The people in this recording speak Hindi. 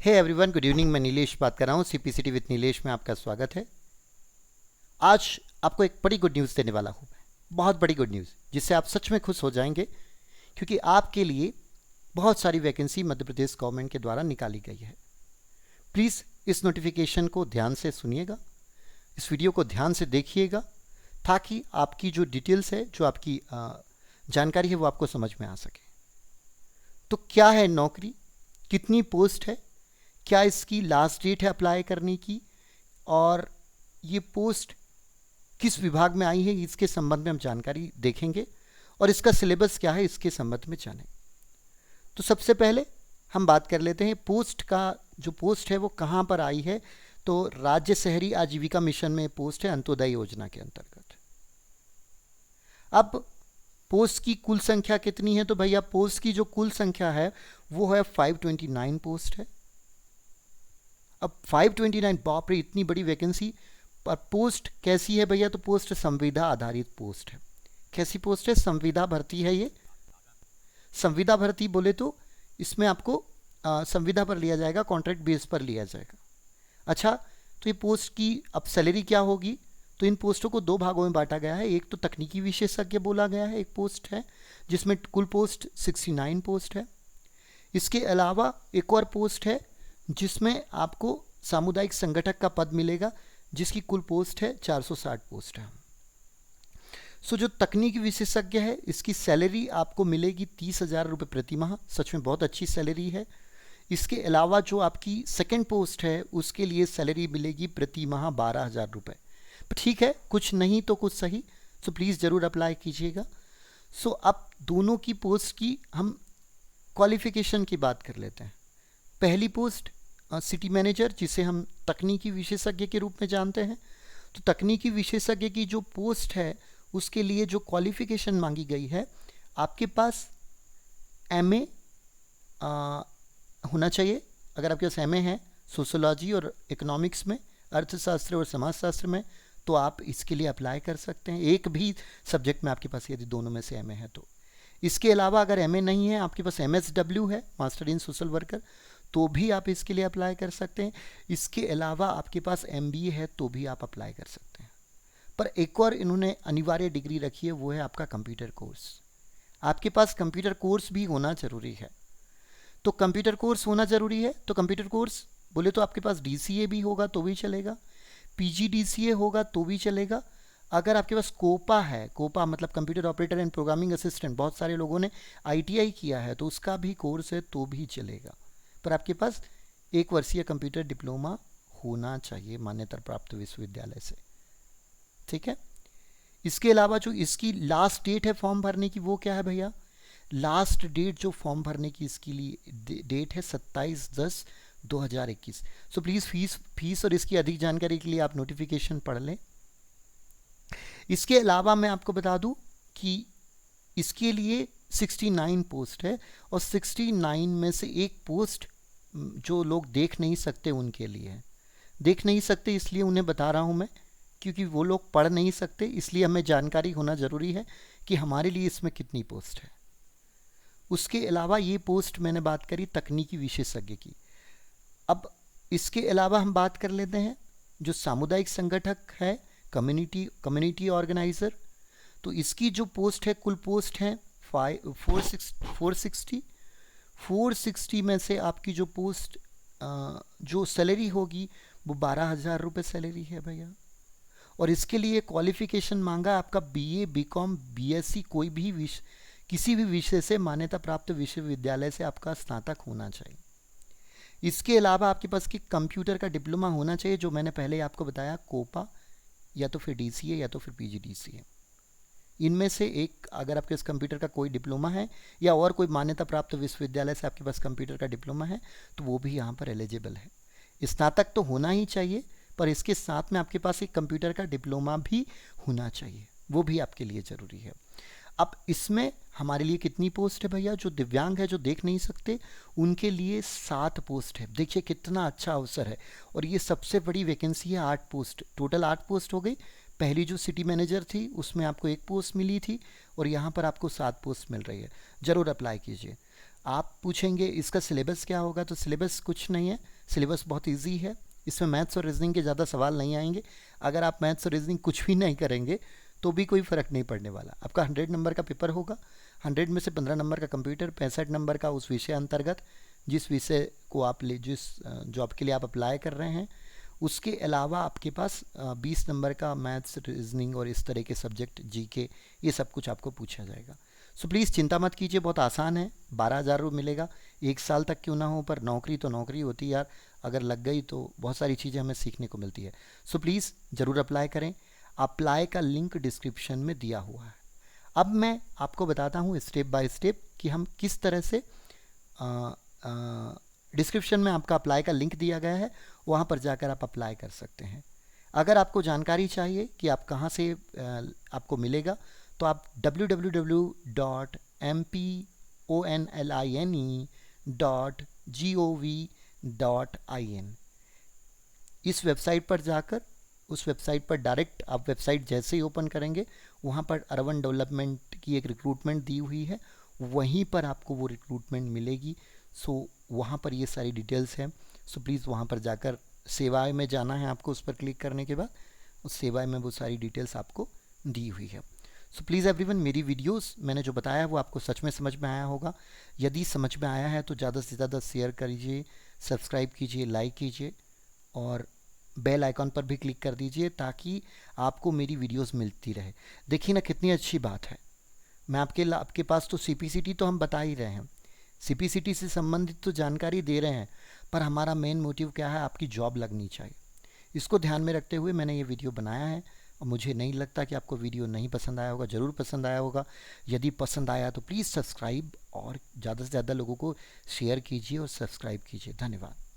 Hey everyone, good evening. मैं नीलेश बात कर रहा हूँ। सीपीसीटी विद नीलेश में आपका स्वागत है। आज आपको एक बड़ी गुड न्यूज़ देने वाला हूँ मैं, बहुत बड़ी गुड न्यूज़, जिससे आप सच में खुश हो जाएंगे, क्योंकि आपके लिए बहुत सारी वैकेंसी मध्य प्रदेश गवर्नमेंट के द्वारा निकाली गई है। प्लीज़ इस नोटिफिकेशन को ध्यान से सुनिएगा, इस वीडियो को ध्यान से देखिएगा, ताकि आपकी जो डिटेल्स है, जो आपकी जानकारी है, वो आपको समझ में आ सके। तो क्या है नौकरी, कितनी पोस्ट है, क्या इसकी लास्ट डेट है अप्लाई करने की, और ये पोस्ट किस विभाग में आई है, इसके संबंध में हम जानकारी देखेंगे, और इसका सिलेबस क्या है इसके संबंध में जानें। तो सबसे पहले हम बात कर लेते हैं पोस्ट का। जो पोस्ट है वो कहाँ पर आई है, तो राज्य शहरी आजीविका मिशन में पोस्ट है, अंत्योदय योजना के अंतर्गत। अब पोस्ट की कुल संख्या कितनी है, तो भैया पोस्ट की जो कुल संख्या है वो है 529 पोस्ट है। अब 529, बाप रे, इतनी बड़ी वैकेंसी। पर पोस्ट कैसी है भैया, तो पोस्ट संविदा आधारित पोस्ट है। कैसी पोस्ट है? संविदा भर्ती है ये। संविदा भर्ती बोले तो इसमें आपको संविदा पर लिया जाएगा, कॉन्ट्रैक्ट बेस पर लिया जाएगा। अच्छा, तो ये पोस्ट की अब सैलरी क्या होगी, तो इन पोस्टों को दो भागों में बांटा गया है। एक तो तकनीकी विशेषज्ञ बोला गया है, एक पोस्ट है जिसमें कुल पोस्ट 69 पोस्ट है। इसके अलावा एक और पोस्ट है जिसमें आपको सामुदायिक संगठक का पद मिलेगा, जिसकी कुल पोस्ट है 460 पोस्ट है। सो जो तकनीकी विशेषज्ञ है, इसकी सैलरी आपको मिलेगी 30,000 रुपये प्रति माह। सच में बहुत अच्छी सैलरी है। इसके अलावा जो आपकी सेकंड पोस्ट है, उसके लिए सैलरी मिलेगी प्रति माह 12,000 रुपये। ठीक है, कुछ नहीं तो कुछ सही। सो प्लीज़ ज़रूर अप्लाई कीजिएगा। सो अब दोनों की पोस्ट की हम क्वालिफिकेशन की बात कर लेते हैं। पहली पोस्ट सिटी मैनेजर, जिसे हम तकनीकी विशेषज्ञ के रूप में जानते हैं। तो तकनीकी विशेषज्ञ की जो पोस्ट है, उसके लिए जो क्वालिफिकेशन मांगी गई है, आपके पास एमए होना चाहिए। अगर आपके पास एमए है सोशोलॉजी और इकोनॉमिक्स में, अर्थशास्त्र और समाजशास्त्र में, तो आप इसके लिए अप्लाई कर सकते हैं। एक भी सब्जेक्ट में आपके पास यदि दोनों में से एमए है तो। इसके अलावा अगर एमए नहीं है, आपके पास एमएसडब्ल्यू है, मास्टर इन सोशल वर्कर, तो भी आप इसके लिए अप्लाई कर सकते हैं। इसके अलावा आपके पास एमबीए है तो भी आप अप्लाई कर सकते हैं। पर एक और इन्होंने अनिवार्य डिग्री रखी है, वो है आपका कंप्यूटर कोर्स। आपके पास कंप्यूटर कोर्स भी होना जरूरी है। तो कंप्यूटर कोर्स होना जरूरी है, तो कंप्यूटर कोर्स बोले तो आपके पास डीसीए भी होगा तो भी चलेगा, पीजीडीसीए होगा तो भी चलेगा। अगर आपके पास कोपा है, कोपा मतलब computer operator and programming assistant, बहुत सारे लोगों ने आईटीआई किया है, तो उसका भी कोर्स है तो भी चलेगा। पर आपके पास 1 वर्षीय कंप्यूटर डिप्लोमा होना चाहिए मान्यता प्राप्त विश्वविद्यालय से। ठीक है। इसके अलावा जो इसकी लास्ट डेट है फॉर्म भरने की, वो क्या है भैया? लास्ट डेट जो फॉर्म भरने की इसके लिए डेट है 27/10/2021। सो प्लीज़ फीस और इसकी अधिक जानकारी के लिए आप नोटिफिकेशन पढ़ लें। इसके अलावा मैं आपको बता दूं कि इसके लिए 69 पोस्ट है, और 69 में से एक पोस्ट जो लोग देख नहीं सकते उनके लिए है। देख नहीं सकते इसलिए उन्हें बता रहा हूँ मैं, क्योंकि वो लोग पढ़ नहीं सकते, इसलिए हमें जानकारी होना ज़रूरी है कि हमारे लिए इसमें कितनी पोस्ट है। उसके अलावा ये पोस्ट मैंने बात करी तकनीकी विशेषज्ञ की। अब इसके अलावा हम बात कर लेते हैं जो सामुदायिक संगठक है, कम्युनिटी ऑर्गेनाइज़र। तो इसकी जो पोस्ट है, कुल पोस्ट है 460 में से आपकी जो पोस्ट जो सैलरी होगी वो 12,000 रुपये सैलरी है भैया। और इसके लिए क्वालिफिकेशन मांगा आपका बीए, बीकॉम, बीएससी, कोई भी किसी भी विषय से मान्यता प्राप्त विश्वविद्यालय से आपका स्नातक होना चाहिए। इसके अलावा आपके पास कि कंप्यूटर का डिप्लोमा होना चाहिए, जो मैंने पहले आपको बताया, कोपा या तो फिर डीसीए या तो फिर पीजीडीसीए। इनमें से एक, अगर आपके पास कंप्यूटर का कोई डिप्लोमा है या और कोई मान्यता प्राप्त विश्वविद्यालय से आपके पास कंप्यूटर का डिप्लोमा है, तो वो भी यहाँ पर एलिजिबल है। स्नातक तो होना ही चाहिए, पर इसके साथ में आपके पास एक कंप्यूटर का डिप्लोमा भी होना चाहिए, वो भी आपके लिए ज़रूरी है। अब इसमें हमारे लिए कितनी पोस्ट है भैया? जो दिव्यांग है, जो देख नहीं सकते, उनके लिए 7 पोस्ट है। देखिए कितना अच्छा अवसर है। और ये सबसे बड़ी वैकेंसी है, 8 पोस्ट, टोटल 8 पोस्ट हो गई। पहली जो सिटी मैनेजर थी उसमें आपको 1 पोस्ट मिली थी, और यहाँ पर आपको 7 पोस्ट मिल रही है। ज़रूर अप्लाई कीजिए। आप पूछेंगे इसका सिलेबस क्या होगा, तो सिलेबस कुछ नहीं है, सिलेबस बहुत इजी है। इसमें मैथ्स और रीजनिंग के ज़्यादा सवाल नहीं आएंगे। अगर आप मैथ्स और रीजनिंग कुछ भी नहीं करेंगे तो भी कोई फ़र्क नहीं पड़ने वाला। आपका 100 नंबर का पेपर होगा, 100 में से 15 नंबर का कंप्यूटर, 65 नंबर का उस विषय अंतर्गत जिस विषय को आप ले जिस जॉब के लिए आप अप्लाई कर रहे हैं। उसके अलावा आपके पास 20 नंबर का मैथ्स, रीजनिंग और इस तरह के सब्जेक्ट, जीके, ये सब कुछ आपको पूछा जाएगा। सो प्लीज़ चिंता मत कीजिए, बहुत आसान है। 12,000 मिलेगा, 1 साल तक क्यों ना हो, पर नौकरी तो नौकरी होती है यार, अगर लग गई तो बहुत सारी चीज़ें हमें सीखने को मिलती है। सो प्लीज़ ज़रूर अप्लाई करें। अप्लाई का लिंक डिस्क्रिप्शन में दिया हुआ है। अब मैं आपको बताता हूँ स्टेप बाय स्टेप कि हम किस तरह से डिस्क्रिप्शन में आपका अप्लाई का लिंक दिया गया है, वहाँ पर जाकर आप अप्लाई कर सकते हैं। अगर आपको जानकारी चाहिए कि आप कहाँ से आपको मिलेगा, तो आप www.mponline.gov.in इस वेबसाइट पर जाकर, उस वेबसाइट पर डायरेक्ट आप वेबसाइट जैसे ही ओपन करेंगे, वहाँ पर अर्बन डेवलपमेंट की एक रिक्रूटमेंट दी हुई है, वहीं पर आपको वो रिक्रूटमेंट मिलेगी। सो वहाँ पर ये सारी डिटेल्स हैं। सो प्लीज़ वहाँ पर जाकर सेवाएं में जाना है आपको, उस पर क्लिक करने के बाद उस सेवाएं में वो सारी डिटेल्स आपको दी हुई है। सो प्लीज़ एवरीवन, मेरी वीडियोस मैंने जो बताया वो आपको सच में समझ में आया होगा। यदि समझ में आया है तो ज़्यादा से ज़्यादा शेयर कीजिए, सब्सक्राइब कीजिए, लाइक कीजिए और बेल आइकॉन पर भी क्लिक कर दीजिए ताकि आपको मेरी वीडियोस मिलती रहे। देखिए ना कितनी अच्छी बात है। मैं आपके पास तो सीपीसीटी तो हम बता ही रहे हैं, सीपीसीटी से संबंधित तो जानकारी दे रहे हैं, पर हमारा मेन मोटिव क्या है, आपकी जॉब लगनी चाहिए। इसको ध्यान में रखते हुए मैंने ये वीडियो बनाया है और मुझे नहीं लगता कि आपको वीडियो नहीं पसंद आया होगा, ज़रूर पसंद आया होगा। यदि पसंद आया तो प्लीज़ सब्सक्राइब और ज़्यादा से ज़्यादा लोगों को शेयर कीजिए और सब्सक्राइब कीजिए। धन्यवाद।